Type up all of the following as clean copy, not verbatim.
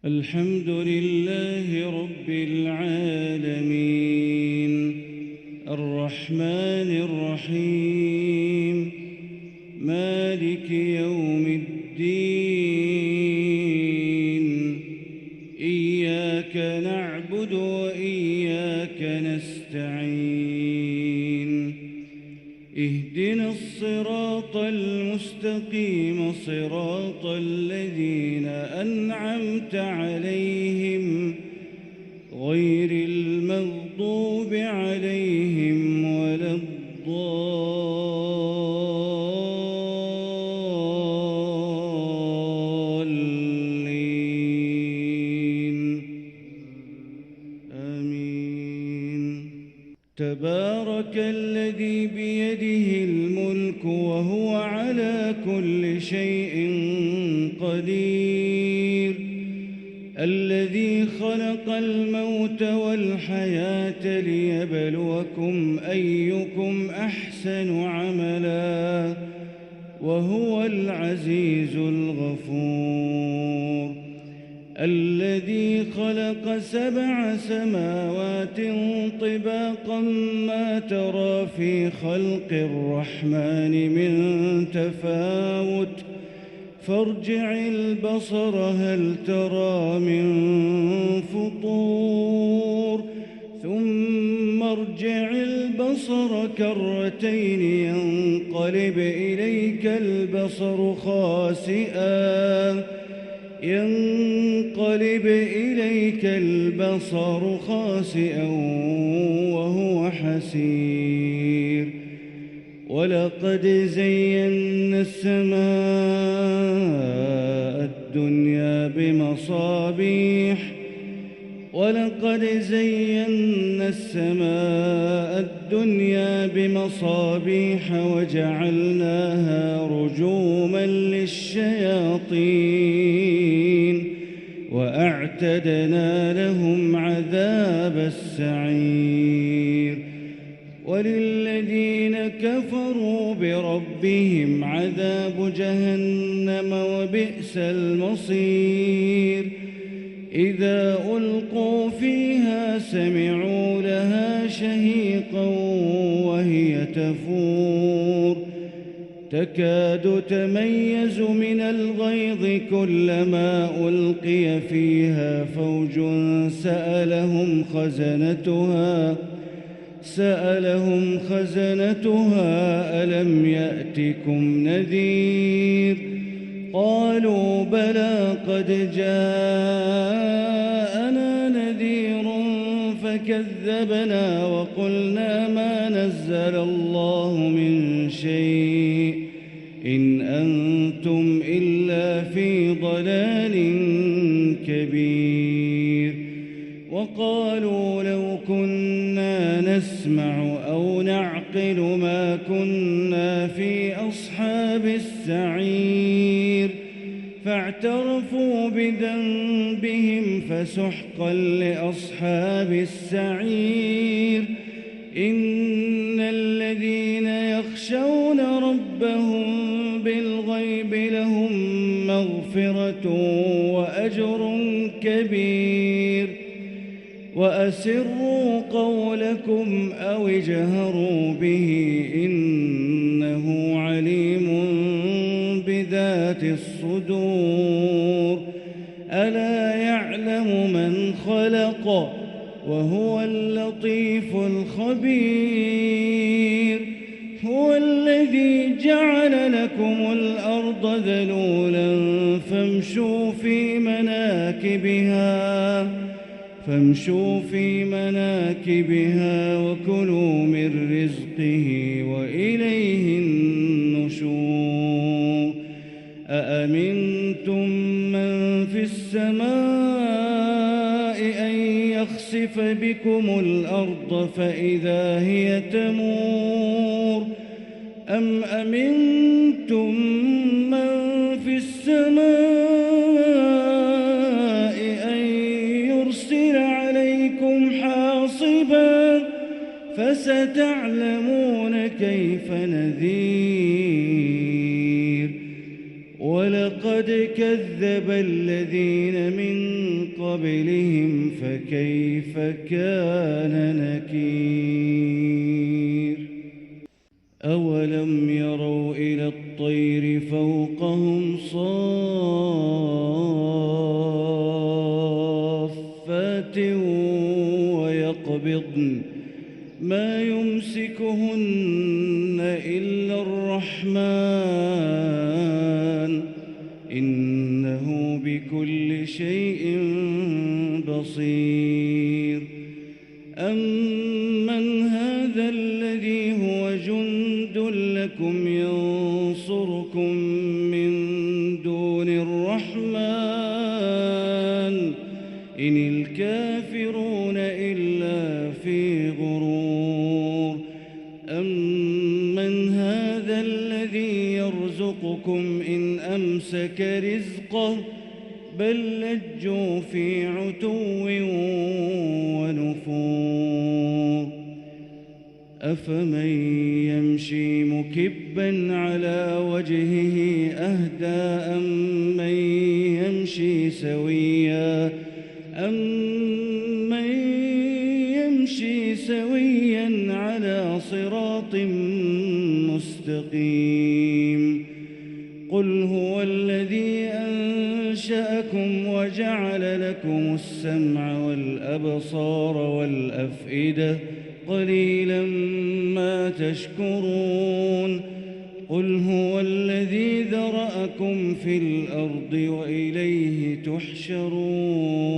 الحمد لله رب العالمين الرحمن الرحيم مالك يوم الدين إياك نعبد وإياك نستعين اهدنا الصراط المستقيم صراط الذين أنعمت عليهم غير المغضوب عليهم ولا الضالين آمين. تبارك الذي بيده الملك وهو على كل شيء قدير الذي خلق الموت والحياة ليبلوكم أيكم أحسن عملا وهو العزيز الغفور الذي خلق 7 سماوات طباقا ما ترى في خلق الرحمن من تفاوت فارجع البصر هل ترى من فطور ثم ارجع البصر كرتين ينقلب إليك البصر خاسئا وهو حسير ولقد زينا السماء الدنيا بمصابيح وجعلناها رجوما للشياطين وأعتدنا لهم عذاب السعير وللذين كفروا بربهم عذاب جهنم وبئس المصير إذا ألقوا فيها سمعوا لها شهيقا وهي تفور تكاد تميز من الغيظ كلما ألقي فيها فوج سألهم خزنتها ألم يأتكم نذير قالوا بلى قد جاءنا نذير فكذبنا وقلنا ما نزل الله من شيء إن أنتم إلا في ضلال كبير وقالوا لو كنا نسمع أو نعقل ما كنا في أصحاب السعير فاعترفوا بذنبهم فسحقا لأصحاب السعير إن الذين يخشون ربهم بالغيب لهم مغفرة وأجر كبير وأسروا قولكم أو اجهروا به إنه عليم بذات الصدور ألا يعلم من خلق وهو اللطيف الخبير هو الذي جعل لكم الأرض ذلولا فامشوا في مناكبها وكلوا من رزقه وإليه النشور أأمنتم من في السماء أن يخسف بكم الأرض فإذا هي تمور أم أمنتم من في السماء أن يرسل عليكم حاصبا فستعلمون كيف نذير ولقد كذب الذين من قبلهم فكيف كان نكير أولم يروا إلى الطير فوقهم صافات ويقبضن ما يمسكهن إلا الرحمن إنه بكل شيء بصير أمن هذا الذي هو جند لكم ينصركم من دون الرحمن إن الكافرون إلا في غرور أمن هذا الذي يرزقكم إن أمسك رزقه بل لجوا في عتو ونفور أفمن يمشي مكبا على وجهه أهدى أمن يمشي سويا على صراط مستقيم قل هو الذي أنشأكم وجعل لكم السمع والأبصار والأفئدة قليلا ما تشكرون قل هو الذي ذرأكم في الأرض وإليه تحشرون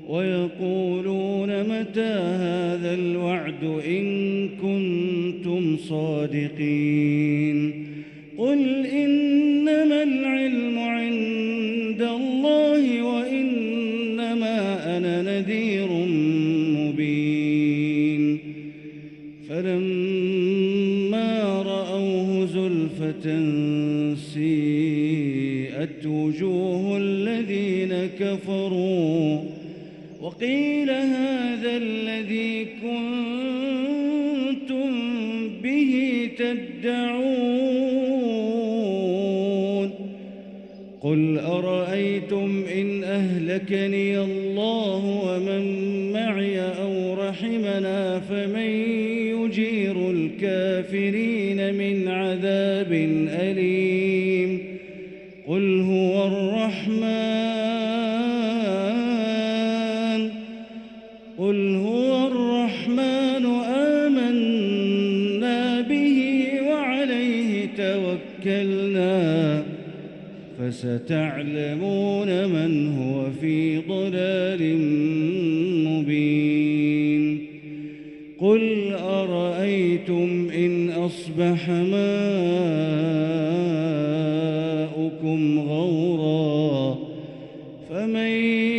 ويقولون متى هذا الوعد إن كنتم صادقين قل إنما العلم عند الله وإنما أنا نذير مبين فلما رأوه زلفة سيئت وجوه الذين كفروا وقيل هذا الذي كنتم به تدعون قل أرأيتم إن أهلكني الله ومن معي أو رحمنا فمن يجير الكافرين من عذاب أليم قل هو الرحمن آمنا به وعليه توكلنا فستعلمون من هو في ضلال مبين قل أرأيتم إن أصبح ماؤكم غورا فمن